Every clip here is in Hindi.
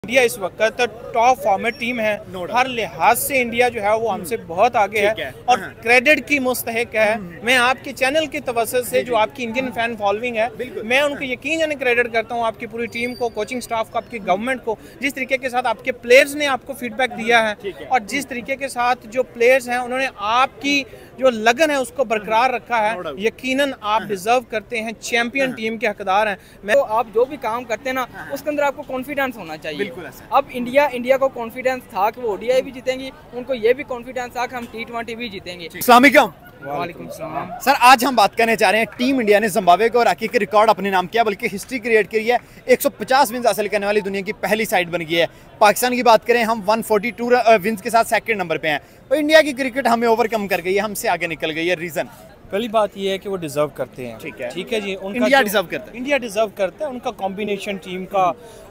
इंडिया इस वक्त टॉप फॉर्मेट टीम है, हर लिहाज से इंडिया जो है वो हमसे बहुत आगे है और क्रेडिट की मुस्तहिक है। मैं आपके चैनल की तवज्जो से जो आपकी इंडियन फैन फॉलोइंग है, मैं उनको यकीन जाने क्रेडिट करता हूँ, आपकी पूरी टीम को, कोचिंग स्टाफ को, आपकी गवर्नमेंट को, जिस तरीके के साथ आपके प्लेयर्स ने आपको फीडबैक दिया है और जिस तरीके के साथ जो प्लेयर्स हैं उन्होंने आपकी जो लगन है उसको बरकरार रखा है। यकीनन आप डिजर्व करते हैं, चैंपियन टीम के हकदार हैं। मैं तो आप जो भी काम करते हैं ना उसके अंदर आपको कॉन्फिडेंस होना चाहिए। अब इंडिया को कॉन्फिडेंस था कि वो ओडीआई भी जीतेंगी, उनको ये भी कॉन्फिडेंस था कि हम T20 भी जीतेंगे। अस्सलाम वालेकुम। वालेकुम सलाम। सर, आज हम बात करने जा रहे हैं टीम इंडिया ने जिम्बाब्वे को हरा के रिकॉर्ड अपने नाम किया, बल्कि हिस्ट्री क्रिएट करी है। 150 विन्स हासिल करने वाली दुनिया की पहली साइड बन गई है। पाकिस्तान की बात करें, हम 142 विन्स के साथ सेकंड नंबर पे हैं। तो इंडिया की क्रिकेट हमें ओवरकम कर गई है, हमसे आगे निकल गई है। रीजन पहली बात ये है कि वो डिजर्व करते हैं। ठीक है जी, उनका इंडिया डिजर्व करता है। इंडिया डिजर्व करता है, उनका कॉम्बिनेशन टीम का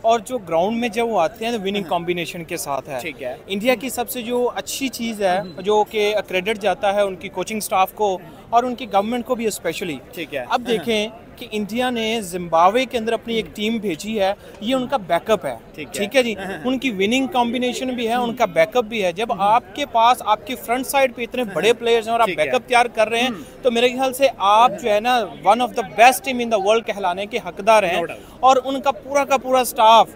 और जो ग्राउंड में जब वो आते हैं तो विनिंग कॉम्बिनेशन के साथ है। ठीक है। इंडिया की सबसे जो अच्छी चीज़ है जो कि क्रेडिट जाता है उनकी कोचिंग स्टाफ को और उनकी गवर्नमेंट को भी स्पेशली। ठीक है। अब देखें कि इंडिया ने जिम्बाब्वे के अंदर अपनी एक टीम भेजी है, ये उनका बैकअप है। ठीक है जी, उनकी विनिंग कॉम्बिनेशन भी है, उनका बैकअप भी है। जब आपके पास आपकी फ्रंट साइड पे इतने बड़े प्लेयर्स हैं और आप बैकअप तैयार कर रहे हैं तो मेरे ख्याल से आप जो है ना one of the best team in the world कहलाने के हकदार हैं। और उनका पूरा का पूरा स्टाफ,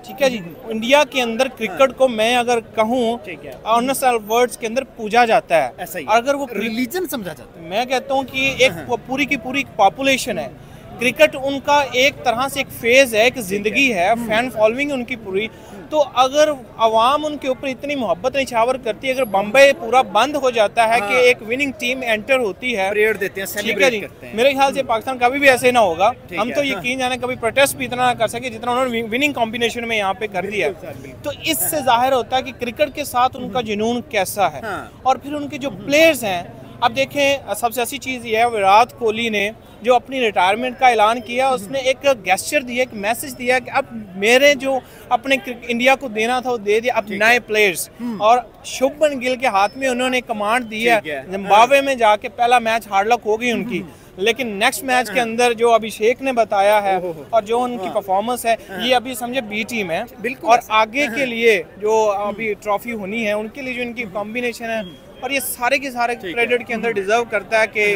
ठीक है जी, इंडिया के अंदर क्रिकेट को मैं अगर कहूँ ऑनेस्ट वर्ड्स के अंदर पूजा जाता है। ऐसा ही। अगर वो रिलीजन समझा जाता है। मैं कहता हूँ कि एक पूरी की पूरी पॉपुलेशन है। क्रिकेट उनका एक तरह से एक फेज है, एक जिंदगी है, फैन फॉलोइंग उनकी पूरी। तो अगर अवाम उनके ऊपर इतनी मोहब्बत निछावर करती है, अगर बम्बई पूरा बंद हो जाता है कि एक विनिंग टीम एंटर होती है, परेड देते हैं, सेलिब्रेट करते हैं। मेरे ख्याल से पाकिस्तान कभी भी ऐसे ना होगा। हम तो यकीन जाने कभी प्रोटेस्ट भी इतना ना कर सके जितना उन्होंने विनिंग कॉम्बिनेशन में यहाँ पे कर दिया। तो इससे जाहिर होता है कि क्रिकेट के साथ उनका जुनून कैसा है। और फिर उनके जो प्लेयर्स हैं, अब देखें सबसे अच्छी चीज़ ये है, विराट कोहली ने जो अपनी रिटायरमेंट का ऐलान किया, उसने एक गेस्चर दिया, एक मैसेज दिया कि अब मेरे जो अपने इंडिया को देना था वो दे दिया। अब नए प्लेयर्स और शुभमन गिल के हाथ में उन्होंने कमांड दी है। जिम्बाब्वे में जाके पहला मैच हार्ड लक हो गई उनकी, लेकिन नेक्स्ट मैच के अंदर जो अभिषेक ने बताया है और जो उनकी परफॉर्मेंस है, ये अभी समझे बी टीम है। और आगे के लिए जो अभी ट्रॉफी होनी है उनके लिए जो इनकी कॉम्बिनेशन है, और ये सारे के सारे क्रेडिट के अंदर डिजर्व करता है कि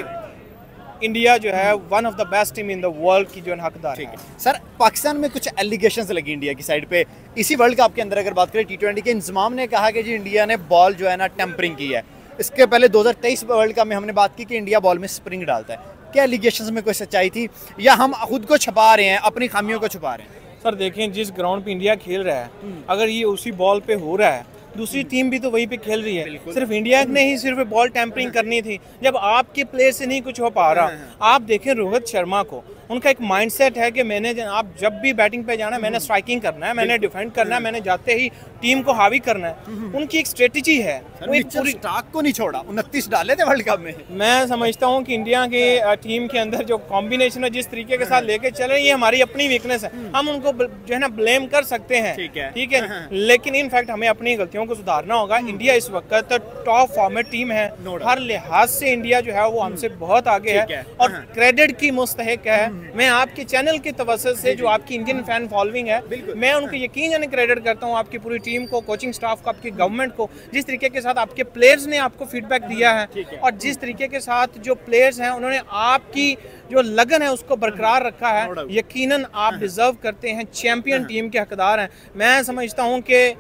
इंडिया जो है one of the best team in the world की जो हकदार है। सर, पाकिस्तान में कुछ एलिगेशंस लगी इंडिया की साइड पे। इसी वर्ल्ड कप के अंदर अगर बात करें, T20 के इंतजाम ने कहा कि जी इंडिया ने बॉल जो है ना टेम्परिंग की है। इसके पहले 2023 वर्ल्ड कप में हमने बात की कि इंडिया बॉल में स्प्रिंग डालता है। क्या एलिगेशंस में कोई सच्चाई थी या हम खुद को छुपा रहे हैं, अपनी खामियों को छुपा रहे हैं? सर देखें, जिस ग्राउंड पे इंडिया खेल रहा है, अगर ये उसी बॉल पे हो रहा है, दूसरी टीम भी तो वहीं पे खेल रही है। सिर्फ इंडिया ने ही सिर्फ बॉल टैंपरिंग करनी थी। जब आपके प्लेयर से नहीं कुछ हो पा रहा, आप देखें रोहित शर्मा को, उनका एक माइंडसेट है कि मैंने आप जब भी बैटिंग पे जाना है, मैंने स्ट्राइकिंग करना है, मैंने डिफेंड करना है, मैंने जाते ही टीम को हावी करना है। उनकी एक स्ट्रेटेजी है। वो एक पूरी स्टार्क को नहीं छोड़ा, 29 डाले थे वर्ल्ड कप में। मैं समझता हूँ कि इंडिया के टीम के अंदर जो कॉम्बिनेशन है, जिस तरीके के साथ लेके चल रहे हैं, ये हमारी अपनी वीकनेस है। हम उनको जो है ना ब्लेम कर सकते हैं, ठीक है, लेकिन इनफैक्ट हमें अपनी गलतियों को सुधारना होगा। इंडिया इस वक्त टॉप फॉर्मेट टीम है, हर लिहाज से इंडिया जो है वो हमसे बहुत आगे है और क्रेडिट की मुस्तहिक है। मैं आपके चैनल की तवज्जो से जो आपकी इंडियन फैन फॉलोइंग है, मैं उनको यकीन जाने क्रेडिट करता हूँ, आपकी पूरी टीम को, कोचिंग स्टाफ को, आपकी गवर्नमेंट को, जिस तरीके के साथ आपके प्लेयर्स ने आपको फीडबैक दिया है और जिस तरीके के साथ जो प्लेयर्स हैं उन्होंने आपकी जो लगन है उसको बरकरार रखा है। यकीनन आप डिजर्व करते हैं, चैंपियन टीम के हकदार हैं। मैं समझता हूँ कि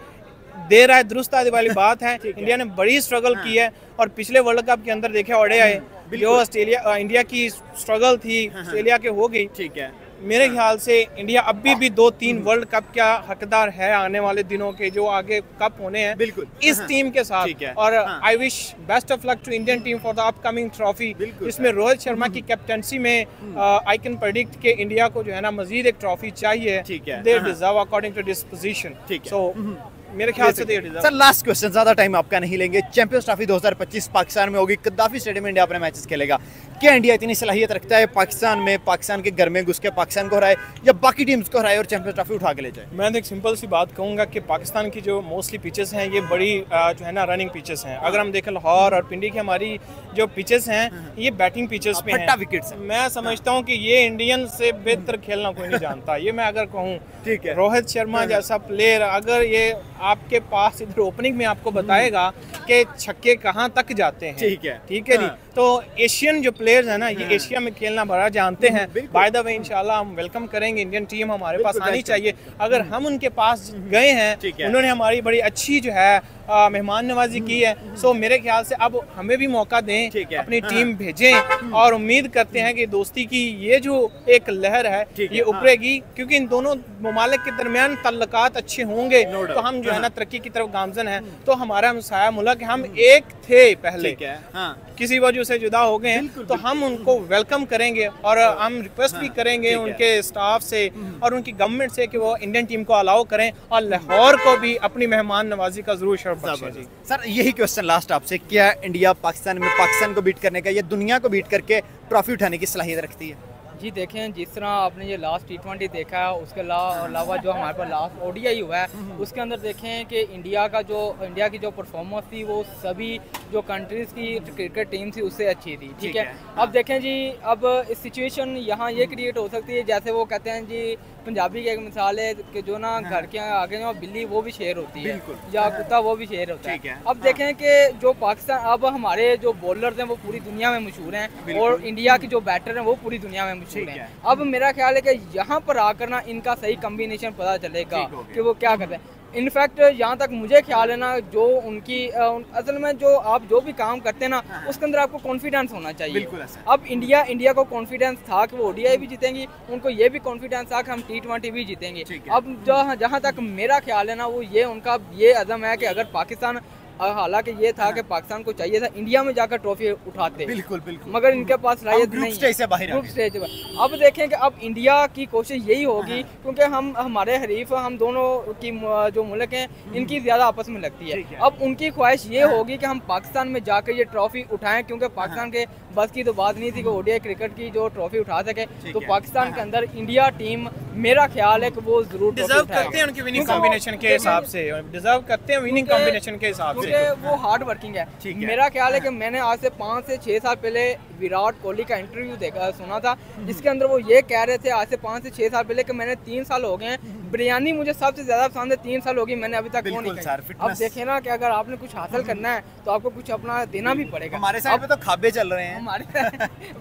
देर आए दुरुस्त आए वाली बात है। इंडिया ने बड़ी स्ट्रगल की है और पिछले वर्ल्ड कप के अंदर देखे ओडीआई जो ऑस्ट्रेलिया इंडिया की स्ट्रगल थी ऑस्ट्रेलिया के हो गई। ठीक है, मेरे ख्याल से इंडिया अभी भी 2-3 वर्ल्ड कप का हकदार है आने वाले दिनों के, जो आगे कप होने हैं इस टीम के साथ। और I wish best of luck to Indian team for the upcoming trophy, जिसमें रोहित शर्मा की कैप्टनसी में आई कैन प्रेडिक्ट के इंडिया को जो है ना मजीद एक ट्रॉफी चाहिए। They deserve according to this position. So मेरे ख्याल से तो ये डिजर्व। सर लास्ट क्वेश्चन, ज्यादा टाइम आपका नहीं लेंगे। चैंपियंस ट्रॉफी 2025 पाकिस्तान में होगी, कद्दाफी स्टेडियम में इंडिया अपने मैचेस खेलेगा। क्या इंडिया इतनी सलाहियत रखता है पाकिस्तान में, पाकिस्तान के घर में घुस के पाकिस्तान को हराए या बाकी टीम्स को हराए और चैंपियंस ट्रॉफी उठा के ले जाए? मैं तो एक सिंपल सी बात कहूँगा कि पाकिस्तान की जो मोस्टली पिचेस हैं ये बड़ी जो है ना रनिंग पिचेस हैं। अगर हम देखें लाहौर और पिंडी की हमारी जो पिचेस हैं ये बैटिंग पिचेस पे हैं, विकेट्स हैं। मैं समझता हूँ कि ये इंडियन से बेहतर खेलना कोई नहीं जानता। ये मैं अगर कहूँ, ठीक है। रोहित शर्मा जैसा प्लेयर अगर ये आपके पास इधर ओपनिंग में आपको बताएगा कि छक्के कहाँ तक जाते हैं, ठीक है जी। तो एशियन जो प्लेयर्स हैं ना ये एशिया में खेलना बड़ा जानते हैं। बाय द वे इंशाल्लाह हम वेलकम करेंगे, इंडियन टीम हमारे पास आनी चाहिए। अगर हम उनके पास गए हैं, उन्होंने हमारी बड़ी अच्छी जो है मेहमान नवाजी की है, सो मेरे ख्याल से अब हमें भी मौका दें, अपनी टीम भेजें और उम्मीद करते हैं कि दोस्ती की ये जो एक लहर है ये उभरेगी, क्योंकि इन दोनों ममालिक के दरमियान तल्लुकात अच्छे होंगे तो हम जो है ना तरक्की की तरफ गामजन हैं। तो हमारा हमसाया मुल्क, हम एक थे पहले, किसी वजह से जुदा हो गए हैं, तो हम उनको वेलकम करेंगे और हम रिक्वेस्ट भी करेंगे उनके स्टाफ से और उनकी गवर्नमेंट से कि वो इंडियन टीम को अलाउ करें और लाहौर को भी अपनी मेहमान नवाजी का जरूर शर्फ बख्शें जी। सर यही क्वेश्चन लास्ट आपसे, क्या इंडिया पाकिस्तान में पाकिस्तान को बीट करने का या दुनिया को बीट करके ट्रॉफी उठाने की सलाहियत रखती है? जी देखें, जिस तरह आपने ये लास्ट T20 देखा है, उसके अलावा जो हमारे पास लास्ट ODI हुआ है उसके अंदर देखें कि इंडिया की जो परफॉर्मेंस थी वो सभी जो कंट्रीज़ की क्रिकेट टीम थी उससे अच्छी थी, ठीक है। अब देखें जी, अब इस सिचुएशन यहाँ ये क्रिएट हो सकती है जैसे वो कहते हैं जी, पंजाबी की एक मिसाल है कि जो ना घर के आगे जो बिल्ली वो भी शेर होती है या कुत्ता वो भी शेर होता है। अब देखें कि जो पाकिस्तान, अब हमारे जो बॉलर्स हैं वो पूरी दुनिया में मशहूर हैं और इंडिया की जो बैटर हैं वो पूरी दुनिया में मशहूर हैं। अब मेरा ख्याल है कि यहाँ पर आकर ना इनका सही कम्बिनेशन पता चलेगा कि वो क्या करते हैं। इनफैक्ट यहाँ तक मुझे ख्याल है ना, जो उनकी असल में जो आप जो भी काम करते हैं ना उसके अंदर आपको कॉन्फिडेंस होना चाहिए। अब इंडिया को कॉन्फिडेंस था कि वो ODI भी जीतेंगी, उनको ये भी कॉन्फिडेंस था कि हम T20 भी जीतेंगे। अब जहाँ तक मेरा ख्याल है ना वो ये उनका ये अज़म है कि अगर पाकिस्तान, हालांकि ये था कि पाकिस्तान को चाहिए था इंडिया में जाकर ट्रॉफी उठाते, बिल्कुल, मगर इनके पास सलाहियत नहीं है, ग्रुप स्टेज से बाहर। अब देखें कि अब इंडिया की कोशिश यही होगी, क्योंकि हमारे हरीफ हम दोनों की जो मुल्क हैं इनकी ज़्यादा आपस में लगती है। अब उनकी ख्वाहिश ये होगी कि हम पाकिस्तान में जाकर ये ट्रॉफी उठाएं, क्योंकि पाकिस्तान के बस की तो बात नहीं थी कि ODI क्रिकेट की जो ट्रॉफी उठा सके। तो पाकिस्तान के अंदर इंडिया टीम, मेरा ख्याल है कि वो जरूर डिजर्व करते हैं, उनकी विनिंग कॉम्बिनेशन के हिसाब से डिजर्व करते हैं, विनिंग कॉम्बिनेशन के हिसाब से, वो हार्ड वर्किंग है। मेरा ख्याल है कि मैंने आज से 5 से 6 साल पहले विराट कोहली का इंटरव्यू सुना था, जिसके अंदर वो ये कह रहे थे आज से 5 से 6 साल पहले कि मैंने 3 साल हो गए हैं, बिरयानी मुझे सबसे ज्यादा पसंद है, 3 साल हो गई मैंने अभी तक वो नहीं खाई। अब देखें ना कि अगर आपने कुछ हासिल करना है तो आपको कुछ अपना देना भी पड़ेगा। हमारे साइड पे तो खाबे चल रहे हैं हमारे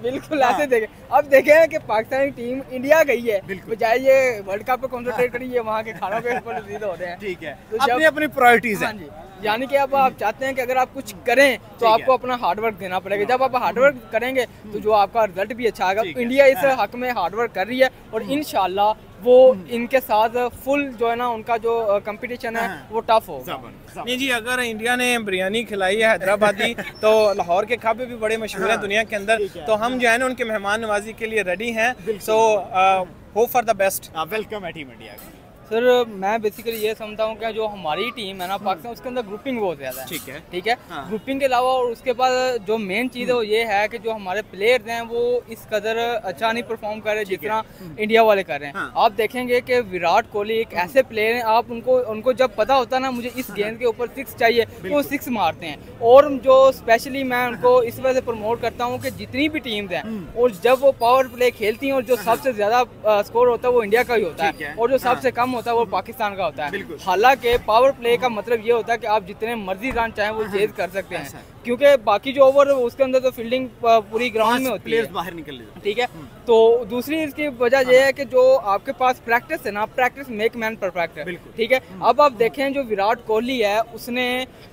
बिल्कुल ऐसे देखें। अब देखें कि पाकिस्तानी टीम इंडिया गई है, बजाय ये वर्ल्ड कप पे कॉन्सेंट्रेट करी है, वहाँ के खानों के ऊपर हो रहे हैं, ठीक है। अपनी अपनी प्रायोरिटीज हैं, यानी कि अब आप चाहते हैं कि अगर आप कुछ करें तो आपको अपना हार्डवर्क देना पड़ेगा। जब आप हार्डवर्क करेंगे तो जो आपका रिजल्ट भी अच्छा आएगा। इंडिया इस हक में हार्डवर्क कर रही है और इंशाल्लाह वो इनके साथ फुल जो है ना उनका जो कंपटीशन है वो टफ होगा। नहीं जी, अगर इंडिया ने बिरयानी खिलाई है हैदराबादी तो लाहौर के खाबे भी बड़े मशहूर हैं दुनिया के अंदर, तो हम जो है ना उनके मेहमान नवाजी के लिए रेडी हैं। So hope for the best. Welcome है टीम इंडिया। सर मैं बेसिकली ये समझता हूँ कि जो हमारी टीम है ना पाकिस्तान, उसके अंदर ग्रुपिंग बहुत ज़्यादा है, ठीक है। ग्रुपिंग के अलावा और उसके बाद जो मेन चीज़ है वो ये है कि जो हमारे प्लेयर्स हैं वो इस कदर अच्छा नहीं परफॉर्म कर रहे जितना इंडिया वाले कर रहे हैं। आप देखेंगे कि विराट कोहली एक ऐसे प्लेयर हैं, आप उनको जब पता होता है ना मुझे इस गेंद के ऊपर 6 चाहिए तो वो 6 मारते हैं। और जो स्पेशली मैं उनको इस वजह से प्रमोट करता हूँ कि जितनी भी टीम्स हैं और जब वो पावर प्ले खेलती हैं और जो सबसे ज़्यादा स्कोर होता है वो इंडिया का ही होता है और जो सबसे कम होता है वो पाकिस्तान का होता है। हालांकि पावर प्ले का मतलब ये होता है कि आप जितने मर्जी रन चाहें वो चेज कर सकते हैं, क्योंकि बाकी जो ओवर उसके अंदर तो फील्डिंग पूरी ग्राउंड में होती है, बाहर निकल, ठीक है। तो दूसरी इसकी वजह यह है कि जो आपके पास प्रैक्टिस है ना, प्रैक्टिस मेक मैन परफेक्ट है, ठीक है। अब आप देखें जो विराट कोहली है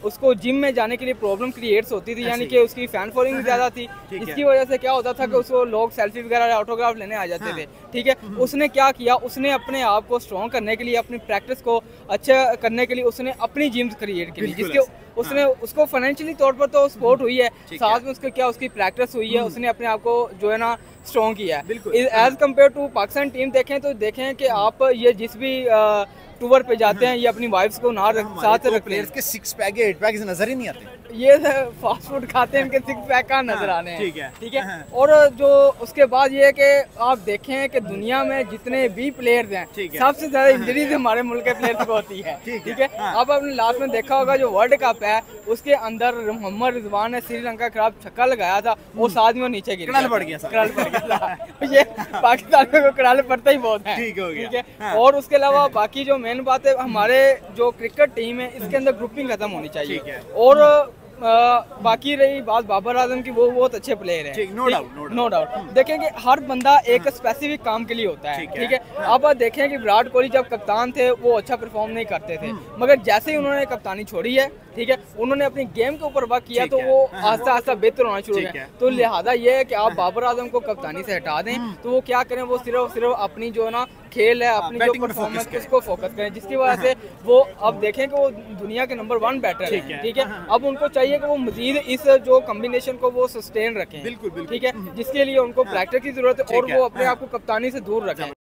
उसको जिम में जाने के लिए प्रॉब्लम क्रिएट्स होती थी, यानी कि उसकी फैन फॉलोइंग ज्यादा थी। इसकी वजह से क्या होता था कि उसको लोग सेल्फी वगैरह ऑटोग्राफ लेने आ जाते थे, ठीक है। उसने क्या किया, उसने अपने आप को स्ट्रॉन्ग करने के लिए, अपनी प्रैक्टिस को अच्छा करने के लिए उसने अपनी जिम क्रिएट की, जिसके उसको फाइनेंशियली तौर पर तो सपोर्ट हुई है, साथ में उसकी प्रैक्टिस हुई है, उसने अपने आप को जो है ना स्ट्रॉन्ग किया है। As compared to Pakistan team देखें तो देखें कि आप ये जिस भी टूर पे जाते हैं ये अपनी वाइफ्स को ना साथ रखते प्लेयर्स हैं। के 6 पैक या 8 पैक नजर ही नहीं आते। ये फास्ट फूड खाते हैं, इनके 6 पैक का नजर आने हैं। ठीक है। ठीक है। और जो उसके बाद ये है कि आप देखें कि दुनिया में जितने भी प्लेयर्स हैं सबसे ज्यादा इंजरीज हमारे मुल्क के प्लेयर्स को होती है। ठीक है। अब आपने लास्ट में देखा होगा जो वर्ल्ड कप है उसके अंदर मोहम्मद रिजवान ने श्रीलंका के खिलाफ छक्का लगाया था, वो साथ में नीचे गिर क्रल पड़ गया था। ये पाकिस्तान में क्रल पड़ता ही बहुत है। ठीक है। और उसके अलावा बाकी जो मेन बात है, हमारे जो क्रिकेट टीम है इसके अंदर ग्रुपिंग खत्म होनी चाहिए। और बाकी रही बात बाबर आजम की, वो बहुत अच्छे प्लेयर है, नो डाउट। देखें कि हर बंदा एक स्पेसिफिक काम के लिए होता है। ठीक है। अब देखें कि विराट कोहली जब कप्तान थे वो अच्छा परफॉर्म नहीं करते थे, मगर जैसे ही उन्होंने कप्तानी छोड़ी है, ठीक है, उन्होंने अपनी गेम के ऊपर वर्क किया तो वो आस्ता आस्ता बेहतर होना शुरू हो गया। तो लिहाजा ये है कि आप बाबर आजम को कप्तानी से हटा दें तो वो क्या करें, वो सिर्फ अपनी जो ना खेल है, अपनी जो परफॉर्मेंस उसको फोकस करें, जिसकी वजह से वो अब देखें कि वो दुनिया के नंबर 1 बैटर है। ठीक है। अब उनको चाहिए कि वो मजीद इस जो कॉम्बिनेशन को वो सस्टेन रखें। ठीक है, जिसके लिए उनको प्रैक्टिस की जरूरत है और वो अपने आप को कप्तानी से दूर रखें।